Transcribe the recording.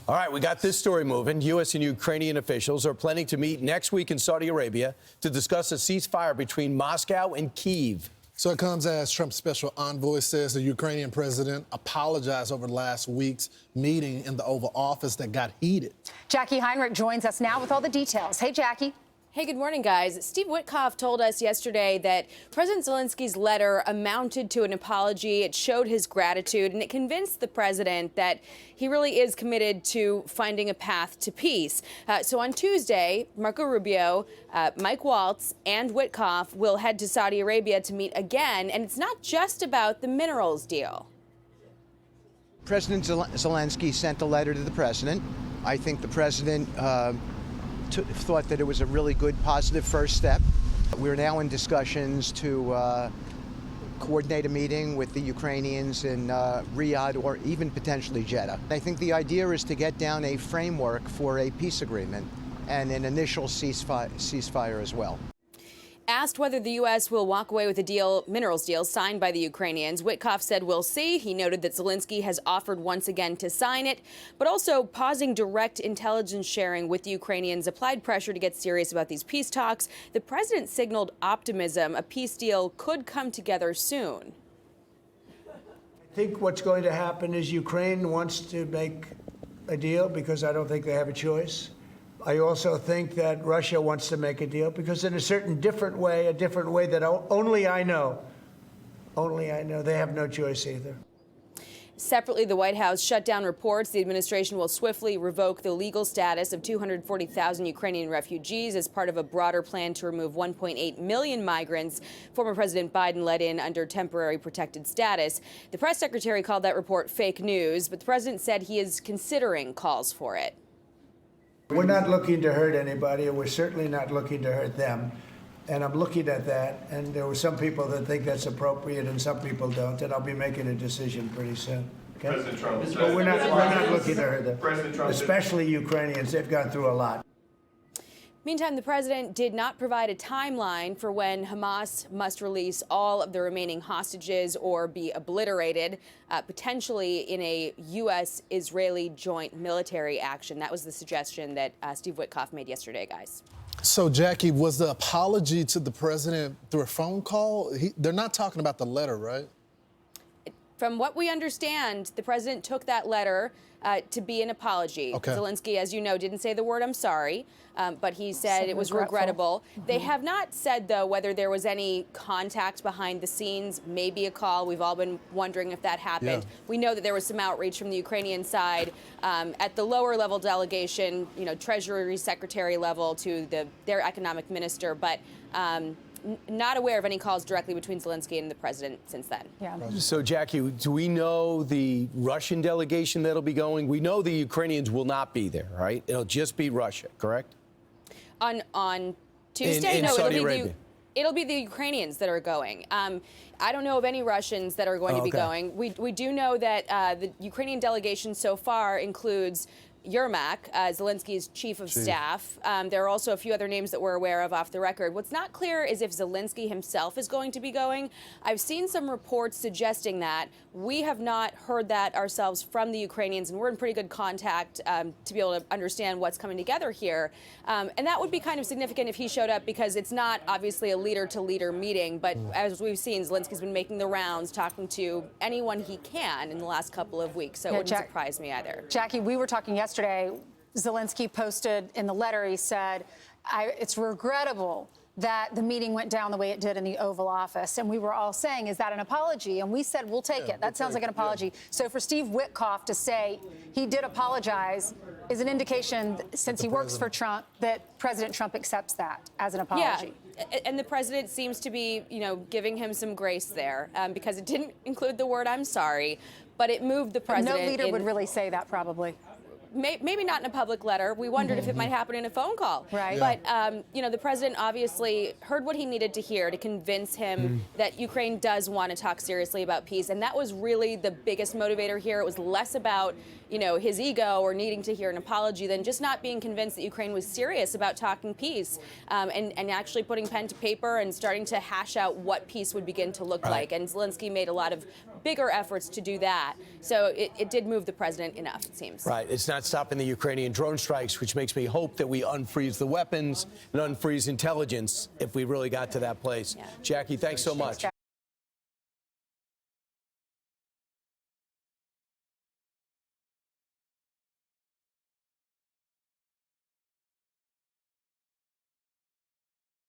All right, we got this story moving. U.S. and Ukrainian officials are planning to meet next week in Saudi Arabia to discuss a ceasefire between Moscow and Kyiv. So it comes as Trump's special envoy says the Ukrainian president apologized over last week's meeting in the Oval Office that got heated. Jacqui Heinrich joins us now with all the details. Hey, Jacqui. Hey, good morning, guys. Steve Witkoff told us yesterday that President Zelensky's letter amounted to an apology. It showed his gratitude, and it convinced the president that he really is committed to finding a path to peace. So on Tuesday, Marco Rubio, Mike Waltz, and Witkoff will head to Saudi Arabia to meet again, and it's not just about the minerals deal. President Zelensky sent a letter to the president. I think the president thought that it was a really good, positive first step. We're now in discussions to coordinate a meeting with the Ukrainians in Riyadh or even potentially Jeddah. I think the idea is to get down a framework for a peace agreement and an initial ceasefire as well. Asked whether the U.S. will walk away with a minerals deal signed by the Ukrainians, Witkoff said we'll see. He noted that Zelensky has offered once again to sign it, but also pausing direct intelligence sharing with the Ukrainians applied pressure to get serious about these peace talks. The president signaled optimism a peace deal could come together soon. I think what's going to happen is Ukraine wants to make a deal because I don't think they have a choice. I also think that Russia wants to make a deal because in a different way that only I know, they have no choice either. Separately, the White House shut down reports the administration will swiftly revoke the legal status of 240,000 Ukrainian refugees as part of a broader plan to remove 1.8 million migrants former President Biden let in under temporary protected status. The press secretary called that report fake news, but the president said he is considering calls for it. We're not looking to hurt anybody, and we're certainly not looking to hurt them. And I'm looking at that, and there were some people that think that's appropriate and some people don't, and I'll be making a decision pretty soon. Okay? President Trump. But we're not looking to hurt them, especially Ukrainians. They've gone through a lot. Meantime, the president did not provide a timeline for when Hamas must release all of the remaining hostages or be obliterated, potentially in a U.S.-Israeli joint military action. That was the suggestion that Steve Witkoff made yesterday, guys. So, Jacqui, was the apology to the president through a phone call? They're not talking about the letter, right? From what we understand, the president took that letter to be an apology. Okay. Zelensky, as you know, didn't say the word "I'm sorry," but he said it was regrettable. They have not said, though, whether there was any contact behind the scenes, maybe a call. We've all been wondering if that happened. Yeah. We know that there was some outreach from the Ukrainian side at the lower level delegation, Treasury Secretary level to their economic minister, but not aware of any calls directly between Zelensky and the president since then. Yeah. So, Jacqui, do we know the Russian delegation that'll be going? We know the Ukrainians will not be there, right? It'll just be Russia, correct? On Tuesday? In No, Saudi Arabia. It'll be the Ukrainians that are going. I don't know of any Russians that are going to be going. We do know that the Ukrainian delegation so far includes Yermak, Zelensky's chief of staff. There are also a few other names that we're aware of off the record. What's not clear is if Zelensky himself is going to be going. I've seen some reports suggesting that. We have not heard that ourselves from the Ukrainians, and we're in pretty good contact to be able to understand what's coming together here. And that would be kind of significant if he showed up because it's not obviously a leader-to-leader meeting, but as we've seen, Zelensky's been making the rounds, talking to anyone he can in the last couple of weeks, so it wouldn't surprise me either. Jacqui, we were talking yesterday. Zelensky posted in the letter, he said, it's regrettable that the meeting went down the way it did in the Oval Office. And we were all saying, is that an apology? And we said, we'll take it. That sounds like an apology. Yeah. So for Steve Witkoff to say he did apologize is an indication, since he works for Trump, that President Trump accepts that as an apology. Yeah, and the president seems to be, giving him some grace there because it didn't include the word "I'm sorry," but it moved the president. No leader would really say that, probably. Maybe not in a public letter. We wondered if it might happen in a phone call. Right. Yeah. But, the president obviously heard what he needed to hear to convince him that Ukraine does want to talk seriously about peace. And that was really the biggest motivator here. It was less about, his ego or needing to hear an apology than just not being convinced that Ukraine was serious about talking peace and actually putting pen to paper and starting to hash out what peace would begin to look like. And Zelensky made a lot of bigger efforts to do that. So it did move the president enough, it seems. Right. It's not stopping the Ukrainian drone strikes, which makes me hope that we unfreeze the weapons and unfreeze intelligence if we really got to that place. Yeah. Jacqui, thanks so much.